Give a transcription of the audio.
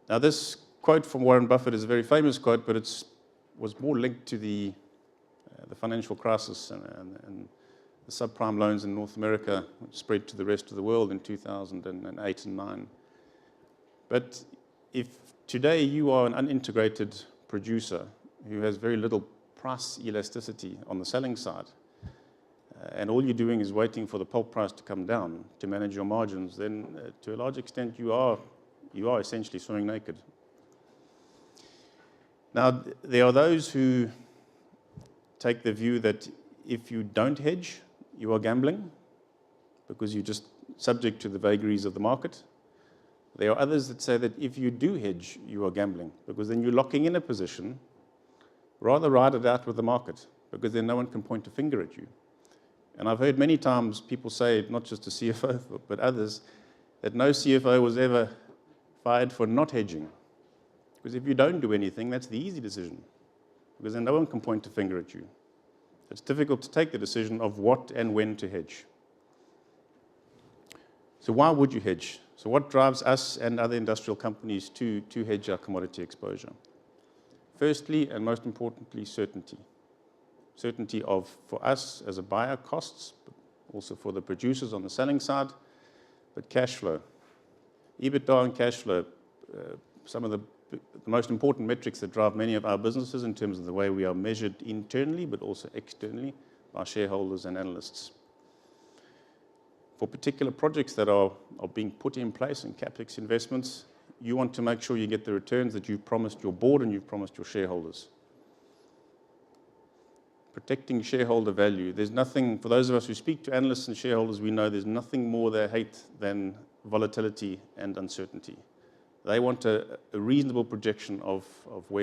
Now, this quote from Warren Buffett is a very famous quote, but it was more linked to the financial crisis and the subprime loans in North America, which spread to the rest of the world in 2008 and 2009. But if today you are an unintegrated producer who has very little price elasticity on the selling side, and all you're doing is waiting for the pulp price to come down to manage your margins, then to a large extent you are essentially swimming naked. Now, there are those who take the view that if you don't hedge, you are gambling because you're just subject to the vagaries of the market. There are others that say that if you do hedge, you are gambling because then you're locking in a position. Rather ride it out with the market because then no one can point a finger at you. And I've heard many times people say, not just a CFO, but others, that no CFO was ever fired for not hedging. Because if you don't do anything, that's the easy decision. Because then no one can point a finger at you. It's difficult to take the decision of what and when to hedge. So why would you hedge? So what drives us and other industrial companies to hedge our commodity exposure? Firstly, and most importantly, certainty. Certainty of, for us as a buyer, costs, but also for the producers on the selling side, but cash flow. EBITDA and cash flow, some of the most important metrics that drive many of our businesses in terms of the way we are measured internally, but also externally by shareholders and analysts. For particular projects that are being put in place in CapEx investments, you want to make sure you get the returns that you've promised your board and you've promised your shareholders. Protecting shareholder value. There's nothing, for those of us who speak to analysts and shareholders, we know there's nothing more they hate than volatility and uncertainty. They want a reasonable projection of where